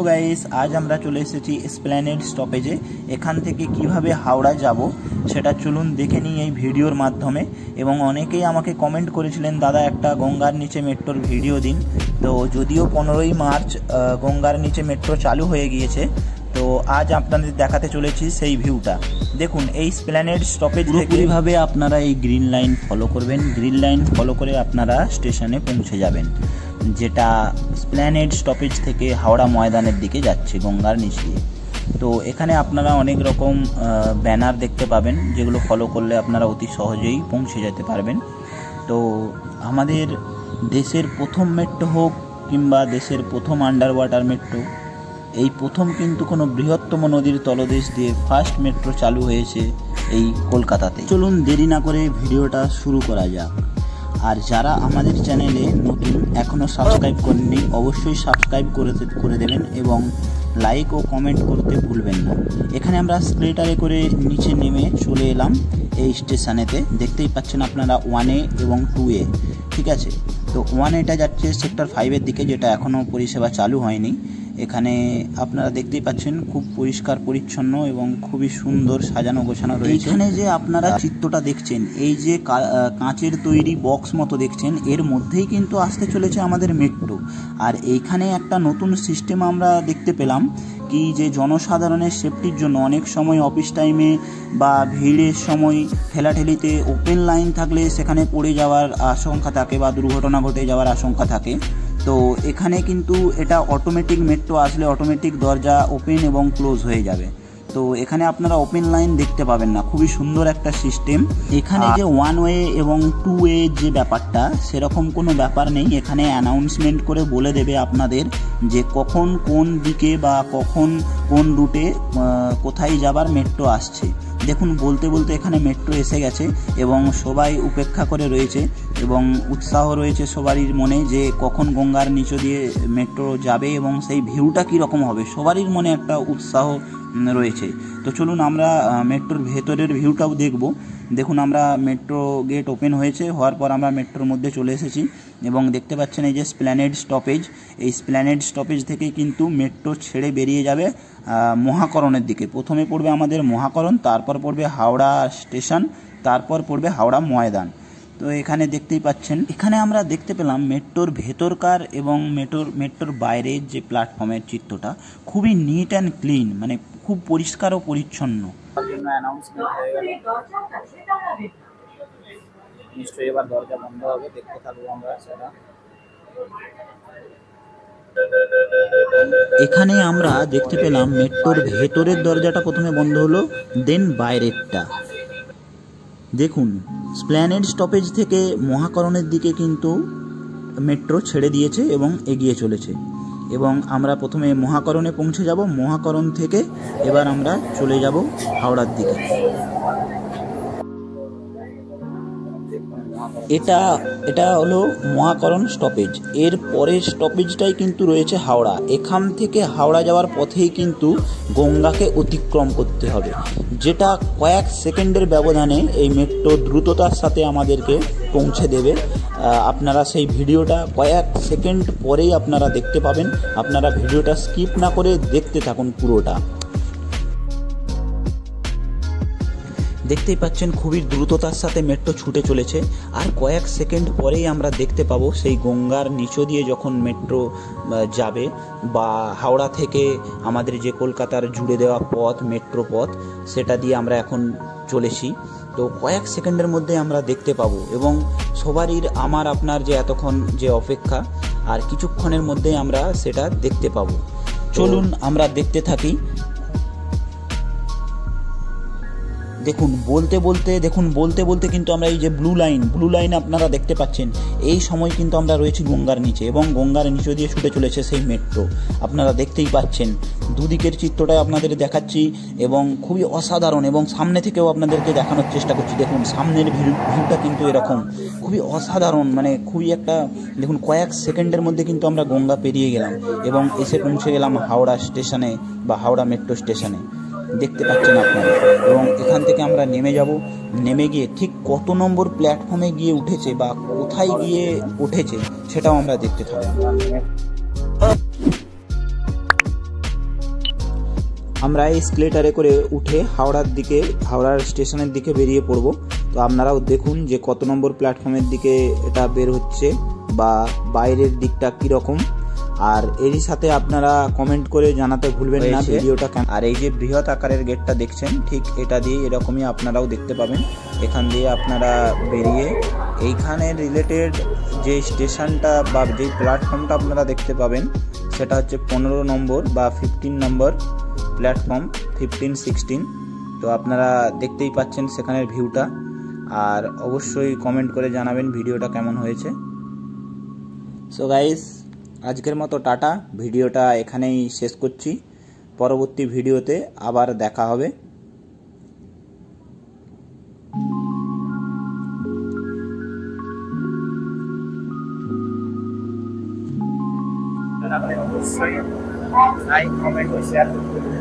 Guys, আজ আমরা চলে এসেছি এসপ্ল্যানেড স্টপেজে। এখান থেকে কিভাবে হাওড়া যাব সেটা চলুন দেখে নিই এই ভিডিওর মাধ্যমে। এবং অনেকেই আমাকে কমেন্ট করেছিলেন, দাদা একটা গঙ্গার নিচে মেট্রোর ভিডিও দিন। তো যদিও 15ই মার্চ গঙ্গার নিচে মেট্রো চালু হয়ে গিয়েছে, তো আজ আপনাদের দেখাতে চলেছি সেই ভিউটা। দেখুন, এই এসপ্ল্যানেড স্টপেজ পুরোপুরিভাবে আপনারা এই গ্রিন লাইন ফলো করবেন। গ্রিন লাইন ফলো করে আপনারা স্টেশনে পৌঁছে যাবেন, যেটা এসপ্ল্যানেড স্টপেজ থেকে হাওড়া ময়দানের দিকে যাচ্ছে গঙ্গার নিচ দিয়ে। তো এখানে আপনারা অনেক রকম ব্যানার দেখতে পাবেন, যেগুলো ফলো করলে আপনারা অতি সহজেই পৌঁছে যেতে পারবেন। তো আমাদের দেশের প্রথম মেট্রো হোক কিংবা দেশের প্রথম আন্ডার ওয়াটার মেট্রো, এই প্রথম কিন্তু কোনো বৃহত্তম নদীর তলদেশ দিয়ে ফার্স্ট মেট্রো চালু হয়েছে এই কলকাতাতে। চলুন দেরি না করে ভিডিওটা শুরু করা যাক। আর যারা আমাদের চ্যানেলে নতুন, এখনও সাবস্ক্রাইব করেননি, অবশ্যই সাবস্ক্রাইব করে দেবেন এবং লাইক ও কমেন্ট করতে ভুলবেন না। এখানে আমরা স্প্লেটারে করে নিচে নেমে চলে এলাম এই স্টেশনেতে। দেখতেই পাচ্ছেন আপনারা 1A এবং 2A, ঠিক আছে। তো 1Aটা যাচ্ছে সেক্টর 5-এর দিকে, যেটা এখনও পরিষেবা চালু হয়নি। এখানে আপনারা দেখতেই পাচ্ছেন খুব পরিষ্কার পরিচ্ছন্ন এবং খুবই সুন্দর সাজানো গোছানো রয়েছে। এখানে যে আপনারা চিত্রটা দেখছেন, এই যে কাঁচের তৈরি বক্স মতো দেখছেন, এর মধ্যেই কিন্তু আসতে চলেছে আমাদের মেট্রো। আর এইখানে একটা নতুন সিস্টেম আমরা দেখতে পেলাম, কি যে জনসাধারণের সেফটির জন্য অনেক সময় অফিস টাইমে বা ভিড়ের সময় ঠেলাঠেলিতে ওপেন লাইন থাকলে সেখানে পড়ে যাওয়ার আশঙ্কা থাকে বা দুর্ঘটনা ঘটে যাওয়ার আশঙ্কা থাকে। তো এখানে কিন্তু এটা অটোমেটিক মেট্রো আসলে অটোমেটিক দরজা ওপেন এবং ক্লোজ হয়ে যাবে। তো এখানে আপনারা ওপেন লাইন দেখতে পাবেন না। খুবই সুন্দর একটা সিস্টেম। এখানে যে 1A এবং 2A যে ব্যাপারটা, সেরকম কোনো ব্যাপার নেই। এখানে অ্যানাউন্সমেন্ট করে বলে দেবে আপনাদের যে কখন কোন দিকে বা কখন কোন রুটে কোথায় যাবার মেট্রো আসছে। দেখুন, বলতে বলতে এখানে মেট্রো এসে গেছে এবং সবাই উপেক্ষা করে রয়েছে এবং উৎসাহ রয়েছে সবারই মনে যে কখন গঙ্গার নিচ দিয়ে মেট্রো যাবে এবং সেই ভিউটা কীরকম হবে। সবারই মনে একটা উৎসাহ রয়েছে। তো চলুন আমরা মেট্রোর ভেতরের ভিউটাও দেখব। দেখুন, আমরা মেট্রো গেট ওপেন হয়েছে, হওয়ার পর আমরা মেট্রোর মধ্যে চলে এসেছি এবং দেখতে পাচ্ছেন এই যে এসপ্ল্যানেড স্টপেজ। এই এসপ্ল্যানেড স্টপেজ থেকেই কিন্তু মেট্রো ছেড়ে বেরিয়ে যাবে মহাকরণের দিকে। প্রথমে পড়বে আমাদের মহাকরণ, তারপর পড়বে হাওড়া স্টেশন, তারপর পড়বে হাওড়া ময়দান। তো এখানে দেখতেই পাচ্ছেন, এখানে আমরা দেখতে পেলাম মেট্রোর ভেতরকার এবং মেট্রোর বাইরের যে প্ল্যাটফর্মের চিত্রটা খুবই নিট অ্যান্ড ক্লিন, মানে খুব পরিষ্কার ও পরিচ্ছন্ন। নিশ্চয়ই এবার দরজা বন্ধ হবে, দেখতে থাকবো আমরা সেটা। এখানে আমরা দেখতে পেলাম মেট্রোর ভেতরের দরজাটা প্রথমে বন্ধ হলো, দেন বাইরেরটা। দেখুন, এসপ্ল্যানেড স্টপেজ থেকে মহাকরণের দিকে কিন্তু মেট্রো ছেড়ে দিয়েছে এবং এগিয়ে চলেছে। এবং আমরা প্রথমে মহাকরণে পৌঁছে যাব, মহাকরণ থেকে এবার আমরা চলে যাব হাওড়ার দিকে। এটা হলো মহাকরণ স্টপেজ। এর পরের স্টপেজটাই কিন্তু রয়েছে হাওড়া। এখান থেকে হাওড়া যাওয়ার পথেই কিন্তু গঙ্গাকে অতিক্রম করতে হবে, যেটা কয়েক সেকেন্ডের ব্যবধানে এই মেট্রো দ্রুততার সাথে আমাদেরকে পৌঁছে দেবে। আপনারা সেই ভিডিওটা কয়েক সেকেন্ড পরেই আপনারা দেখতে পাবেন। আপনারা ভিডিওটা স্কিপ না করে দেখতে থাকুন পুরোটা। দেখতেই পাচ্ছেন খুবই দ্রুততার সাথে মেট্রো ছুটে চলেছে। আর কয়েক সেকেন্ড পরেই আমরা দেখতে পাবো সেই গঙ্গার নিচ দিয়ে যখন মেট্রো যাবে, বা হাওড়া থেকে আমাদের যে কলকাতার জুড়ে দেওয়া পথ, মেট্রো পথ, সেটা দিয়ে আমরা এখন চলেছি। তো কয়েক সেকেন্ডের মধ্যে আমরা দেখতে পাবো এবং সবারই আমার আপনার যে এতক্ষণ যে অপেক্ষা, আর কিছুক্ষণের মধ্যেই আমরা সেটা দেখতে পাবো। চলুন আমরা দেখতে থাকি। দেখুন, বলতে বলতে কিন্তু আমরা এই যে ব্লু লাইন আপনারা দেখতে পাচ্ছেন, এই সময় কিন্তু আমরা রয়েছি গঙ্গার নিচে এবং গঙ্গার নিচে দিয়ে ছুটে চলেছে সেই মেট্রো। আপনারা দেখতেই পাচ্ছেন, দুদিকের চিত্রটাই আপনাদের দেখাচ্ছি এবং খুবই অসাধারণ, এবং সামনে থেকেও আপনাদেরকে দেখানোর চেষ্টা করছি। দেখুন, সামনের ভিউটা কিন্তু এরকম খুবই অসাধারণ, মানে খুবই একটা, দেখুন কয়েক সেকেন্ডের মধ্যে কিন্তু আমরা গঙ্গা পেরিয়ে গেলাম এবং এসে পৌঁছে গেলাম হাওড়া স্টেশনে বা হাওড়া মেট্রো স্টেশনে। দেখতে পাচ্ছেন আপনারা। এবং এখান থেকে আমরা নেমে গিয়ে ঠিক কত নম্বর প্ল্যাটফর্মে গিয়ে উঠেছে বা কোথায় গিয়ে উঠেছে সেটাও আমরা দেখতে থাকবো। আমরা এসকেলেটারে করে উঠে হাওড়ার স্টেশনের দিকে বেরিয়ে পড়ব। তো আপনারাও দেখুন যে কত নম্বর প্ল্যাটফর্মের দিকে এটা বের হচ্ছে বা বাইরের দিকটা কীরকম। আর এরই সাথে আপনারা কমেন্ট করে জানাতে ভুলবেন না ভিডিওটা কেমন। আর এই যে বৃহৎ আকারের গেটটা দেখছেন, ঠিক এটা দিয়ে এরকমই আপনারাও দেখতে পাবেন। এখান দিয়ে আপনারা বেরিয়ে এইখানে রিলেটেড যে স্টেশনটা বা যে প্ল্যাটফর্মটা আপনারা দেখতে পাবেন সেটা হচ্ছে 15 নম্বর বা 15 নম্বর প্ল্যাটফর্ম, 15-16। তো আপনারা দেখতেই পাচ্ছেন সেখানের ভিউটা। আর অবশ্যই কমেন্ট করে জানাবেন ভিডিওটা কেমন হয়েছে। সো গাইস, আজকের মতো টাটা, ভিডিওটা এখানেই শেষ করছি। পরবর্তী ভিডিওতে আবার দেখা হবে। অবশ্যই লাইক, কমেন্ট ও শেয়ার করুন।